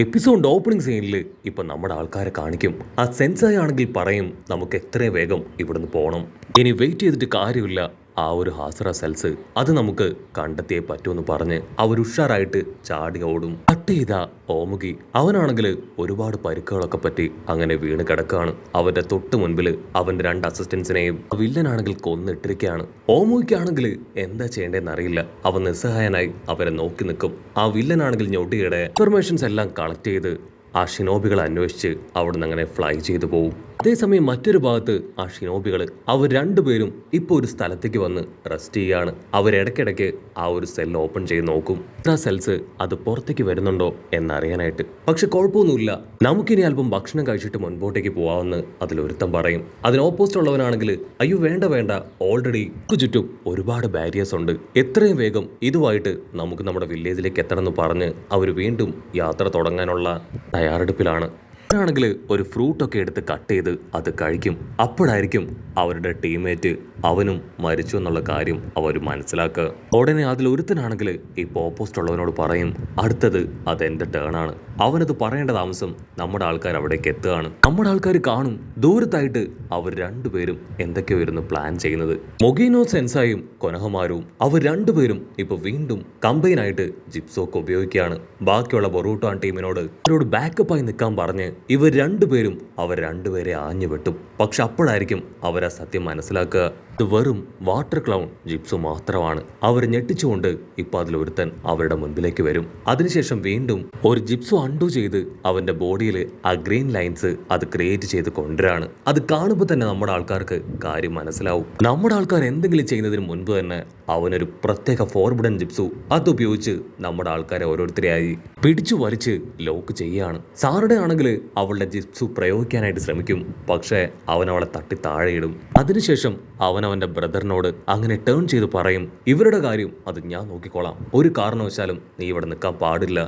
Episode opening സീനിൽ ഇപ്പം നമ്മുടെ ആൾക്കാരെ കാണിക്കും. ആ സെൻസായി ആണെങ്കിൽ പറയും നമുക്ക് എത്രയും വേഗം ഇവിടുന്ന് പോകണം, ഇനി വെയിറ്റ് ചെയ്തിട്ട് കാര്യമില്ല. ആ ഒരു ഹാസ്ര സെൽസ് അത് നമുക്ക് കണ്ടെത്തിയേ പറ്റൂന്ന് പറഞ്ഞ് അവർ ഉഷാറായിട്ട് ചാടി ഓടും. കട്ട് ചെയ്ത ഓമുഖി അവനാണെങ്കിൽ ഒരുപാട് പരിക്കുകളൊക്കെ പറ്റി അങ്ങനെ വീണ് കിടക്കുകയാണ്. അവന്റെ തൊട്ട് മുൻപിൽ അവന്റെ രണ്ട് അസിസ്റ്റൻസിനെയും വില്ലനാണെങ്കിൽ കൊന്നിട്ടിരിക്കുകയാണ്. ഓമുഖിക്കാണെങ്കിൽ എന്താ ചെയ്യേണ്ടതെന്ന് അറിയില്ല. അവൻ നിസ്സഹായനായി അവരെ നോക്കി നിൽക്കും. ആ വില്ലനാണെങ്കിൽ ഞൊടിയുടെ ഇൻഫർമേഷൻസ് എല്ലാം കളക്ട് ചെയ്ത് ആ ഷിനോബികളെ അന്വേഷിച്ച് അവിടുന്ന് അങ്ങനെ ഫ്ലൈ ചെയ്തു പോകും. അതേസമയം മറ്റൊരു ഭാഗത്ത് ആ ഷിനോബികൾ അവർ രണ്ടുപേരും ഇപ്പോൾ ഒരു സ്ഥലത്തേക്ക് വന്ന് റെസ്റ്റ് ചെയ്യാണ്. അവരിടയ്ക്കിടയ്ക്ക് ആ ഒരു സെൽ ഓപ്പൺ ചെയ്ത് നോക്കും, ആ സെൽസ് അത് പുറത്തേക്ക് വരുന്നുണ്ടോ എന്നറിയാനായിട്ട്. പക്ഷെ കുഴപ്പമൊന്നുമില്ല, നമുക്കിനി അല്പം ഭക്ഷണം കഴിച്ചിട്ട് മുൻപോട്ടേക്ക് പോവാമെന്ന് അതിലൊരുത്തം പറയും. അതിന് ഓപ്പോസിറ്റ് ഉള്ളവനാണെങ്കിൽ അയ്യോ വേണ്ട വേണ്ട, ഓൾറെഡി ചുറ്റും ഒരുപാട് ബാരിയേഴ്സ് ഉണ്ട്, എത്രയും വേഗം ഇതുമായിട്ട് നമുക്ക് നമ്മുടെ വില്ലേജിലേക്ക് എത്തണമെന്ന് പറഞ്ഞ് അവർ വീണ്ടും യാത്ര തുടങ്ങാനുള്ള തയ്യാറെടുപ്പിലാണ്. അവരാണെങ്കിൽ ഒരു ഫ്രൂട്ടൊക്കെ എടുത്ത് കട്ട് ചെയ്ത് അത് കഴിക്കും. അപ്പോഴായിരിക്കും അവരുടെ ടീംമേറ്റ് അവനും മരിച്ചു എന്നുള്ള കാര്യം അവർ മനസ്സിലാക്കുക. ഉടനെ അതിലൊരുത്തനാണെങ്കിൽ ഇപ്പോൾ ഓപ്പോസിറ്റ് ഉള്ളവനോട് പറയും അടുത്തത് അതെന്റെ ടേൺ ആണ്. അവനത് പറയേണ്ട താമസം നമ്മുടെ ആൾക്കാർ അവിടേക്ക് എത്തുകയാണ്. നമ്മുടെ ആൾക്കാർ കാണും ദൂരത്തായിട്ട് അവർ രണ്ടുപേരും എന്തൊക്കെയോ ഇരുന്ന് പ്ലാൻ ചെയ്യുന്നത്. മൊഗീനോ സെൻസായും കൊനഹമാരും അവർ രണ്ടുപേരും ഇപ്പൊ വീണ്ടും കമ്പൈനായിട്ട് ജിപ്സോക്ക് ഉപയോഗിക്കുകയാണ്. ബാക്കിയുള്ള ബൊറൂട്ടോ ടീമിനോട് അവരോട് ബാക്കപ്പായി നിൽക്കാൻ പറഞ്ഞ് ഇവർ രണ്ടുപേരും അവർ രണ്ടുപേരെ ആഞ്ഞു വെട്ടും. പക്ഷെ അപ്പോഴായിരിക്കും അവരാ സത്യം മനസ്സിലാക്കുക, ഇത് വെറും വാട്ടർ ക്ലൗൺ ജിപ്സു മാത്രമാണ്. അവർ ഞെട്ടിച്ചുകൊണ്ട് ഇപ്പൊ അതിലൊരുത്തൻ അവരുടെ മുൻപിലേക്ക് വരും. അതിനുശേഷം വീണ്ടും ഒരു ജിപ്സു അൺഡു ചെയ്ത് അവന്റെ ബോഡിയിൽ ആ ഗ്രീൻ ലൈൻസ് അത് ക്രിയേറ്റ് ചെയ്ത് കൊണ്ടുവരാണ്. അത് കാണുമ്പോൾ തന്നെ നമ്മുടെ ആൾക്കാർക്ക് കാര്യം മനസ്സിലാവും. നമ്മുടെ ആൾക്കാർ എന്തെങ്കിലും ചെയ്യുന്നതിന് മുൻപ് തന്നെ അവനൊരു പ്രത്യേക ഫോർബിഡൻ ജിപ്സു അതുപയോഗിച്ച് നമ്മുടെ ആൾക്കാരെ ഓരോരുത്തരെയായി പിടിച്ചു വലിച്ച് ലോക്ക് ചെയ്യുകയാണ്. സാറുടെ ആണെങ്കിൽ അവളുടെ ജിപ്സു പ്രയോഗിക്കാനായിട്ട് ശ്രമിക്കും. പക്ഷേ അവൻ അവളെ തട്ടി താഴെയിടും. അതിനുശേഷം അവൻ അവന്റെ ബ്രദറിനോട് അങ്ങനെ ടേൺ ചെയ്ത് പറയും ഇവരുടെ കാര്യം അത് ഞാൻ നോക്കിക്കോളാം, ഒരു കാരണവശാലും നീ ഇവിടെ നിൽക്കാൻ പാടില്ല.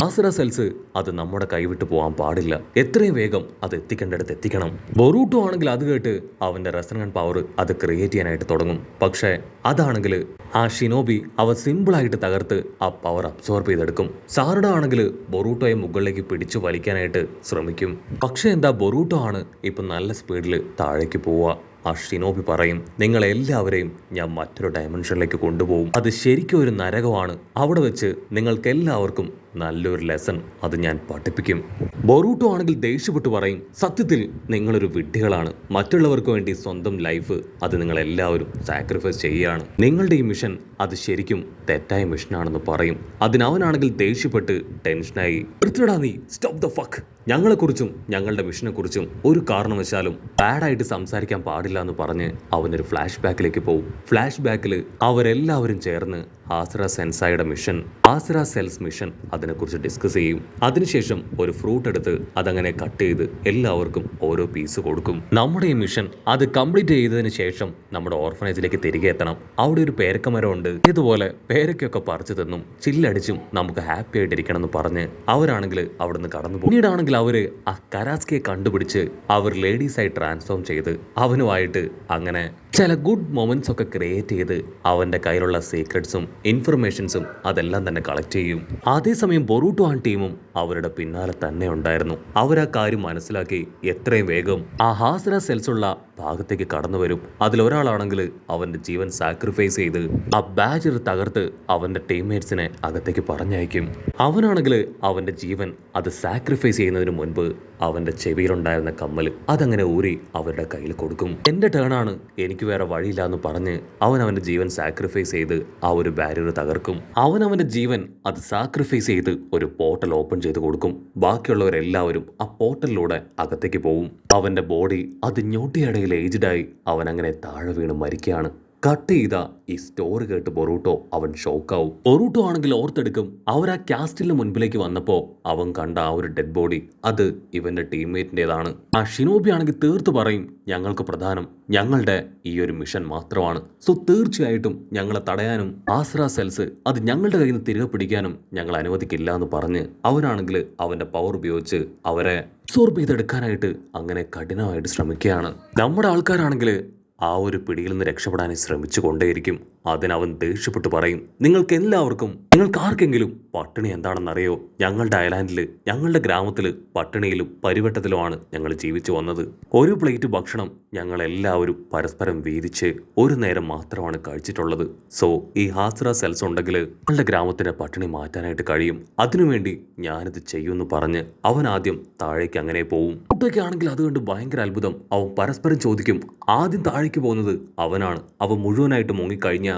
ആസുര സെൽസ് അത് നമ്മുടെ കൈവിട്ട് പോകാൻ പാടില്ല, എത്രയും വേഗം അത് എത്തിക്കേണ്ടടുത്ത് എത്തിക്കണം. ബൊറൂട്ടോ ആണെങ്കിൽ അത് കേട്ട് അവന്റെ റെസണന്റ് പവർ അത് ക്രിയേറ്റ് ചെയ്യാനായിട്ട് തുടങ്ങും. പക്ഷേ അതാണെങ്കിൽ ആ ഷിനോബി അവ സിമ്പിളായിട്ട് തകർത്ത് ആ പവർ അബ്സോർബ് ചെയ്തെടുക്കും. സാറുടെ ആണെങ്കിൽ ബൊറൂട്ടോയെ മുകളിലേക്ക് പിടിച്ചു വലിക്കാനായിട്ട് ശ്രമിക്കും. പക്ഷേ എന്താ ബൊറൂട്ടോ ആണ് ഇപ്പൊ നല്ല സ്പീഡിൽ താഴേക്ക് പോവുക. ആ ഷിനോബി പറയും നിങ്ങളെല്ലാവരെയും ഞാൻ മറ്റൊരു ഡയമെൻഷനിലേക്ക് കൊണ്ടുപോകും, അത് ശരിക്കും ഒരു നരകമാണ്, അവിടെ വെച്ച് നിങ്ങൾക്ക് എല്ലാവർക്കും നല്ലൊരു ലെസൺ അത് ഞാൻ പഠിപ്പിക്കും. ബൊറൂട്ടോ ആണെങ്കിൽ ദേഷ്യപ്പെട്ട് പറയും സത്യത്തിൽ നിങ്ങളൊരു വിഡ്ഢികളാണ്, മറ്റുള്ളവർക്ക് വേണ്ടി സ്വന്തം ലൈഫ് അത് നിങ്ങളെല്ലാവരും സാക്രിഫൈസ് ചെയ്യുകയാണ്, നിങ്ങളുടെ ഈ മിഷൻ അത് ശരിക്കും തെറ്റായ മിഷനാണെന്ന് പറയും. അതിനവനാണെങ്കിൽ ദേഷ്യപ്പെട്ട് ടെൻഷനായി നിർത്തിടാ നീ, സ്റ്റോപ്പ് ദ ഫക്ക്, ഞങ്ങളെക്കുറിച്ചും ഞങ്ങളുടെ മിഷനെ കുറിച്ചും ഒരു കാരണവശാലും ബാഡായിട്ട് സംസാരിക്കാൻ പാടില്ല എന്ന് പറഞ്ഞ് അവനൊരു ഫ്ലാഷ് ബാക്കിലേക്ക് പോകും. ഫ്ലാഷ് ബാക്കിൽ അവരെല്ലാവരും ചേർന്ന് ആസുര സെൻസായുടെ മിഷൻ, ആസുര സെൽസ് മിഷൻ അതിനെക്കുറിച്ച് ഡിസ്കസ് ചെയ്യും. അതിനുശേഷം ഒരു ഫ്രൂട്ട് എടുത്ത് അതങ്ങനെ കട്ട് ചെയ്ത് എല്ലാവർക്കും ഓരോ പീസ് കൊടുക്കും. നമ്മുടെ ഈ മിഷൻ അത് കംപ്ലീറ്റ് ചെയ്തതിന് ശേഷം നമ്മുടെ ഓർഫനേജിലേക്ക് തിരികെ എത്തണം. അവിടെ ഒരു പേരക്കമരം ഉണ്ട്, ഇതുപോലെ പേരക്കൊക്കെ പറിച്ചു തന്നും ചില്ലടിച്ചും നമുക്ക് ഹാപ്പി ആയിട്ടിരിക്കണം എന്ന് പറഞ്ഞ് അവരാണെങ്കിൽ അവിടുന്ന് കടന്നു പോകും. പിന്നീടാണെങ്കിൽ അവര് ആ കരാസ്കിയെ കണ്ടുപിടിച്ച് അവർ ലേഡീസായി ട്രാൻസ്ഫോം ചെയ്ത് അവനുമായിട്ട് അങ്ങനെ ചില ഗുഡ് മൊമെന്റ്സ് ഒക്കെ ക്രിയേറ്റ് ചെയ്ത് അവന്റെ കയ്യിലുള്ള സീക്രട്സും ഇൻഫർമേഷൻസും അതെല്ലാം തന്നെ കളക്ട് ചെയ്യും. അതേസമയം ബൊറൂട്ടോ ടീമും അവരുടെ പിന്നാലെ തന്നെ ഉണ്ടായിരുന്നു. അവരാ കാര്യം മനസ്സിലാക്കി എത്രയും വേഗം ആ ഹാസ്ര സെൽസ് ഉള്ള ഭാഗത്തേക്ക് കടന്നു വരും. അതിലൊരാളാണെങ്കിൽ അവന്റെ ജീവൻ സാക്രിഫൈസ് ചെയ്ത് ആ ബാജർ തകർത്ത് അവന്റെ ടീംമേറ്റ്സിനെ അകത്തേക്ക് പറഞ്ഞയക്കും. അവനാണെങ്കിൽ അവന്റെ ജീവൻ അത് സാക്രിഫൈസ് ചെയ്യുന്നതിന് മുൻപ് അവന്റെ ചെവിയിലുണ്ടായിരുന്ന കമ്മൽ അതങ്ങനെ ഊരി അവരുടെ കയ്യിൽ കൊടുക്കും. എന്റെ ടേണാണ്, എനിക്ക് വേറെ വഴിയില്ല എന്ന് പറഞ്ഞ് അവൻ അവന്റെ ജീവൻ സാക്രിഫൈസ് ചെയ്ത് ആ ഒരു ബാരിയർ തകർക്കും. അവൻ അവന്റെ ജീവൻ അത് സാക്രിഫൈസ് ചെയ്ത് ഒരു പോർട്ടൽ ഓപ്പൺ ചെയ്ത് കൊടുക്കും. ബാക്കിയുള്ളവരെല്ലാവരും ആ പോർട്ടലിലൂടെ അകത്തേക്ക് പോകും. അവന്റെ ബോഡി അത് ഞൊട്ടിയടയിൽ ഏജ്ഡായി അവൻ അങ്ങനെ താഴെ വീണ് മരിക്കുകയാണ്. കട്ട് ചെയ്ത ഈ സ്റ്റോറി കേട്ട് ബൊറൂട്ടോ അവൻ ഷോക്കാവും. ബൊറൂട്ടോ ആണെങ്കിൽ ഓർത്തെടുക്കും അവർ ആ കാസ്റ്റിലിന് മുൻപിലേക്ക് വന്നപ്പോൾ അവൻ കണ്ട ആ ഒരു ഡെഡ് ബോഡി അത് ഇവന്റെ ടീംമേറ്റിൻ്റെതാണ്. ആ ഷിനോബി ആണെങ്കിൽ തീർത്ത് പറയും ഞങ്ങൾക്ക് പ്രധാനം ഞങ്ങളുടെ ഈ ഒരു മിഷൻ മാത്രമാണ്, സോ തീർച്ചയായിട്ടും ഞങ്ങളെ തടയാനും ആസ്ര സെൽസ് അത് ഞങ്ങളുടെ കയ്യിൽ നിന്ന് തിരികെ പിടിക്കാനും ഞങ്ങൾ അനുവദിക്കില്ല എന്ന് പറഞ്ഞ് അവനാണെങ്കിൽ അവന്റെ പവർ ഉപയോഗിച്ച് അവരെ അബ്സോർബ് ചെയ്തെടുക്കാനായിട്ട് അങ്ങനെ കഠിനമായിട്ട് ശ്രമിക്കുകയാണ്. നമ്മുടെ ആൾക്കാരാണെങ്കിൽ ആ ഒരു പിടിയിൽ നിന്ന് രക്ഷപ്പെടാൻ ശ്രമിച്ചു കൊണ്ടേയിരിക്കും. അതിനവൻ ദേഷ്യപ്പെട്ട് പറയും, നിങ്ങൾക്ക് ആർക്കെങ്കിലും പട്ടിണി എന്താണെന്നറിയോ? ഞങ്ങളുടെ ഐലാൻഡിൽ, ഞങ്ങളുടെ ഗ്രാമത്തിൽ പട്ടിണിയിലും പരിവട്ടത്തിലുമാണ് ഞങ്ങൾ ജീവിച്ചു വന്നത്. ഒരു പ്ലേറ്റ് ഭക്ഷണം ഞങ്ങൾ എല്ലാവരും പരസ്പരം വീതിച്ച് ഒരു നേരം മാത്രമാണ് കഴിച്ചിട്ടുള്ളത്. സോ ഈ ഹാസ്ര സെൽസ് ഉണ്ടെങ്കിൽ ഞങ്ങളുടെ ഗ്രാമത്തിന്റെ പട്ടിണി മാറ്റാനായിട്ട് കഴിയും. അതിനുവേണ്ടി ഞാനിത് ചെയ്യുമെന്ന് പറഞ്ഞ് അവൻ ആദ്യം താഴേക്ക് അങ്ങനെ പോവും. കുട്ടിയൊക്കെയാണെങ്കിൽ അത് കണ്ട് ഭയങ്കര അത്ഭുതം. അവൻ പരസ്പരം ചോദിക്കും, ആദ്യം താഴേക്ക് പോകുന്നത് അവനാണ്. അവൻ മുഴുവനായിട്ട് മുങ്ങിക്കഴിഞ്ഞാൽ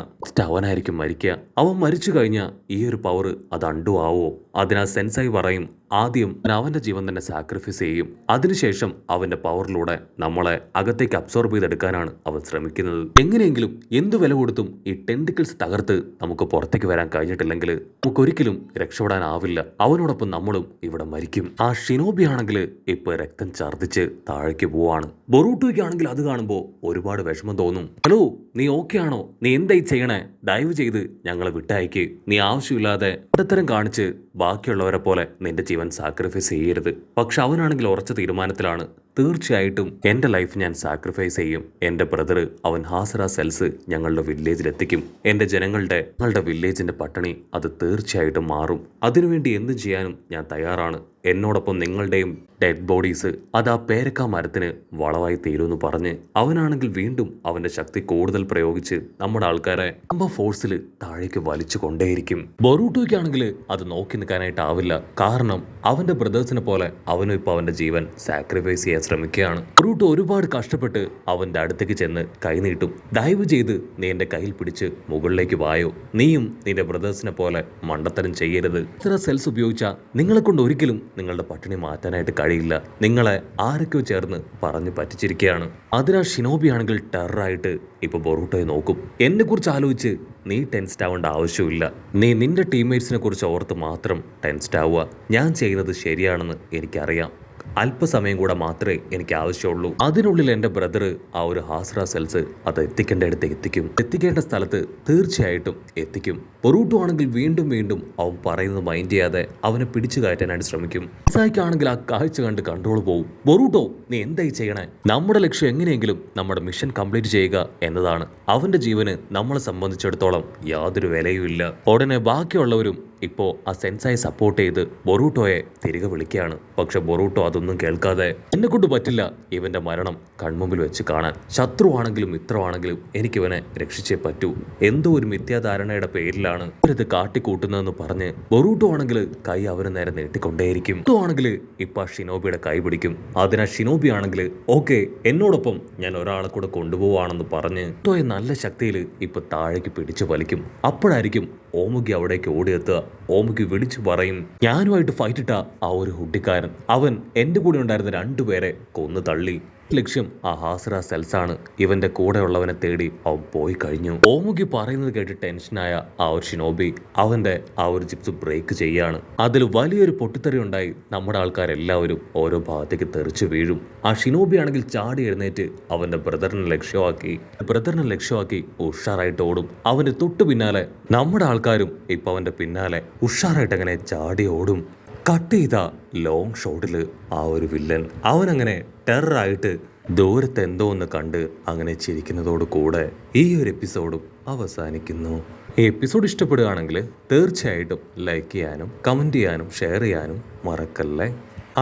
അവനായിരിക്കും മരിക്കുക. അവൻ മരിച്ചു കഴിഞ്ഞാൽ ഈ ഒരു പവർ അത് അണ്ടു ആവോ? അതിനാൽ സെൻസായി പറയും, ആദ്യം അവന്റെ ജീവൻ തന്നെ സാക്രിഫൈസ് ചെയ്യും. അതിനുശേഷം അവന്റെ പവറിലൂടെ നമ്മളെ അകത്തേക്ക് അബ്സോർബ് ചെയ്തെടുക്കാനാണ് അവൻ ശ്രമിക്കുന്നത്. എങ്ങനെയെങ്കിലും എന്ത് വില കൊടുത്തും ഈ ടെന്റിക്കിൾസ് തകർത്ത് നമുക്ക് പുറത്തേക്ക് വരാൻ കഴിഞ്ഞിട്ടില്ലെങ്കിൽ നമുക്കൊരിക്കലും രക്ഷപ്പെടാനാവില്ല. അവനോടൊപ്പം നമ്മളും ഇവിടെ മരിക്കും. ആ ഷിനോബി ആണെങ്കിൽ ഇപ്പൊ രക്തം ഛർദ്ദിച്ച് താഴേക്ക് പോവാണ്. ബൊറൂട്ടോയ്ക്ക് ആണെങ്കിൽ അത് കാണുമ്പോൾ ഒരുപാട് വിഷമം തോന്നും. ഹലോ, നീ ഓക്കെ ആണോ? നീ എന്തായി ചെയ്യണേ? ദയവ് ചെയ്ത് ഞങ്ങളെ വിട്ടയക്ക്. നീ ആവശ്യമില്ലാതെ ഇടത്തരം കാണിച്ച് ബാക്കിയുള്ളവരെ പോലെ നിന്റെ ജീവൻ സാക്രിഫൈസ് ചെയ്യരുത്. പക്ഷെ അവനാണെങ്കിൽ ഉറച്ച തീരുമാനത്തിലാണ്. തീർച്ചയായിട്ടും എൻ്റെ ലൈഫ് ഞാൻ സാക്രിഫൈസ് ചെയ്യും. എൻ്റെ ബ്രദർ അവൻ ഹാസറ സെൽസ് ഞങ്ങളുടെ വില്ലേജിലെത്തിക്കും. എൻ്റെ ഞങ്ങളുടെ വില്ലേജിന്റെ പട്ടിണി അത് തീർച്ചയായിട്ടും മാറും. അതിനുവേണ്ടി എന്തും ചെയ്യാനും ഞാൻ തയ്യാറാണ്. എന്നോടൊപ്പം നിങ്ങളുടെയും ഡെഡ് ബോഡീസ് അത് ആ പേരക്ക മരത്തിന് വളമായി തീരുമെന്ന് പറഞ്ഞ് അവനാണെങ്കിൽ വീണ്ടും അവന്റെ ശക്തി കൂടുതൽ പ്രയോഗിച്ച് നമ്മുടെ ആൾക്കാരെ ഫോഴ്സിൽ താഴേക്ക് വലിച്ചു കൊണ്ടേയിരിക്കും. ബൊറൂട്ടോയ്ക്കാണെങ്കിൽ അത് നോക്കി നിൽക്കാനായിട്ടാവില്ല. കാരണം അവന്റെ ബ്രദേഴ്സിനെ പോലെ അവനും ഇപ്പൊ അവന്റെ ജീവൻ സാക്രിഫൈസ് ചെയ്യാൻ ശ്രമിക്കുകയാണ്. ബൊറൂട്ടോ ഒരുപാട് കഷ്ടപ്പെട്ട് അവന്റെ അടുത്തേക്ക് ചെന്ന് കൈനീട്ടും. ദയവ് ചെയ്ത് നീ എന്റെ കയ്യിൽ പിടിച്ച് മുകളിലേക്ക് വായോ. നീയും നിന്റെ ബ്രദേഴ്സിനെ പോലെ മണ്ടത്തരം ചെയ്യരുത്. ഇത്ര സെൽസ് ഉപയോഗിച്ച നിങ്ങളെ കൊണ്ട് ഒരിക്കലും നിങ്ങളുടെ പട്ടിണി മാറ്റാനായിട്ട് കഴിയില്ല. നിങ്ങളെ ആരൊക്കെയോ ചേർന്ന് പറഞ്ഞു പറ്റിച്ചിരിക്കുകയാണ്. അതിനാൽ ഷിനോബി ആണെങ്കിൽ ടെററായിട്ട് ഇപ്പൊ ബൊറൂട്ടോയെ നോക്കും. എന്നെ കുറിച്ച് ആലോചിച്ച് നീ ടെൻസ്ഡ് ആവേണ്ട ആവശ്യമില്ല. നീ നിന്റെ ടീംമേറ്റ്സിനെ കുറിച്ച് ഓർത്ത് മാത്രം ടെൻസ്ഡ് ആവുക. ഞാൻ ചെയ്യുന്നത് ശരിയാണെന്ന് എനിക്കറിയാം. അല്പസമയം കൂടെ മാത്രമേ എനിക്ക് ആവശ്യമുള്ളൂ. അതിനുള്ളിൽ എൻ്റെ ബ്രദർ ആ ഒരു ഹാസ്ര സെൽസ് അത് എത്തിക്കേണ്ട സ്ഥലത്ത് തീർച്ചയായിട്ടും എത്തിക്കും. ബൊറൂട്ടോ ആണെങ്കിൽ വീണ്ടും അവൻ പറയുന്നത് മൈൻഡ് ചെയ്യാതെ അവനെ പിടിച്ചു കയറ്റാനായിട്ട് ശ്രമിക്കും. ഇസായിക്കാണെങ്കിൽ ആ കാഴ്ച കണ്ട് കൺട്രോൾ പോവും. ബൊറൂട്ടോ, നീ എന്തായി ചെയ്യണേ? നമ്മുടെ ലക്ഷ്യം എങ്ങനെയെങ്കിലും നമ്മുടെ മിഷൻ കംപ്ലീറ്റ് ചെയ്യുക എന്നതാണ്. അവന്റെ ജീവന് നമ്മളെ സംബന്ധിച്ചിടത്തോളം യാതൊരു വിലയുമില്ല. ഉടനെ ബാക്കിയുള്ളവരും ഇപ്പോ ആ സെൻസായി സപ്പോർട്ട് ചെയ്ത് ബൊറൂട്ടോയെ തിരികെ വിളിക്കുകയാണ്. പക്ഷെ ബൊറൂട്ടോ അതൊന്നും കേൾക്കാതെ, എന്നെ കൊണ്ട് പറ്റില്ല ഇവന്റെ മരണം കൺമുമ്പിൽ വെച്ച് കാണാൻ. ശത്രുവാണെങ്കിലും മിത്രമാണെങ്കിലും എനിക്കിവനെ രക്ഷിച്ചേ പറ്റൂ. എന്തോ ഒരു മിഥ്യാധാരണയുടെ പേരിലാണ് ഇവരിത് കാട്ടിക്കൂട്ടുന്നതെന്ന് പറഞ്ഞ് ബൊറൂട്ടോ ആണെങ്കിൽ കൈ അവന് നേരെ നീട്ടിക്കൊണ്ടേയിരിക്കും. ആണെങ്കിൽ ഇപ്പൊ ഷിനോബിയുടെ കൈ പിടിക്കും. അതിനാൽ ഷിനോബി ആണെങ്കിൽ ഓക്കെ, എന്നോടൊപ്പം ഞാൻ ഒരാളെ കൂടെ കൊണ്ടുപോവാണെന്ന് പറഞ്ഞ് ടോയെ നല്ല ശക്തിയിൽ ഇപ്പൊ താഴേക്ക് പിടിച്ചു വലിക്കും. അപ്പോഴായിരിക്കും ഓമുഗി അവിടേക്ക് ഓടിയെത്തുക. ഓമുഗി വിളിച്ചു പറയും, ഞാനുമായിട്ട് ഫൈറ്റ് ഇട്ട ആ ഒരു ഹുഡിക്കാരൻ അവൻ എൻ്റെ കൂടെ ഉണ്ടായിരുന്ന 2 പേരെ കൊന്നു തള്ളി. ലക്ഷ്യം ആ ഹാസ്ര സെൽസാണ്. ഇവന്റെ കൂടെ ഉള്ളവനെ തേടി അവൻ പോയി കഴിഞ്ഞു. ഓമുഗി പറയുന്നത് കേട്ട് ടെൻഷനായ ആ ഒരു ഷിനോബി അവന്റെ ആ ഒരു ജിപ്സ് ബ്രേക്ക് ചെയ്യാണ്. അതിൽ വലിയൊരു പൊട്ടിത്തെറി ഉണ്ടായി. നമ്മുടെ ആൾക്കാരെല്ലാവരും ഓരോ ഭാഗത്തേക്ക് തെറിച്ചു വീഴും. ആ ഷിനോബി ആണെങ്കിൽ ചാടി എഴുന്നേറ്റ് അവന്റെ ബ്രദറിനെ ലക്ഷ്യമാക്കി ഉഷാറായിട്ട് ഓടും. അവന്റെ തൊട്ടു പിന്നാലെ നമ്മുടെ ആൾക്കാരും ഇപ്പൊ അവന്റെ പിന്നാലെ ഉഷാറായിട്ട് അങ്ങനെ ചാടി ഓടും. കട്ട് ചെയ്ത ലോങ് ഷോട്ടില് ആ ഒരു വില്ലൻ അവനങ്ങനെ ടെററായിട്ട് ദൂരത്ത് എന്തോ ഒന്ന് കണ്ട് അങ്ങനെ ചിരിക്കുന്നതോട് കൂടെ ഈ ഒരു എപ്പിസോഡും അവസാനിക്കുന്നു. ഈ എപ്പിസോഡ് ഇഷ്ടപ്പെടുകയാണെങ്കിൽ തീർച്ചയായിട്ടും ലൈക്ക് ചെയ്യാനും കമൻറ്റ് ചെയ്യാനും ഷെയർ ചെയ്യാനും മറക്കല്ലേ.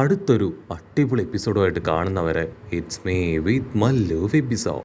അടുത്തൊരു അടിപൊളി എപ്പിസോഡുമായിട്ട് കാണുന്നവരെ it's me with Mallu episode.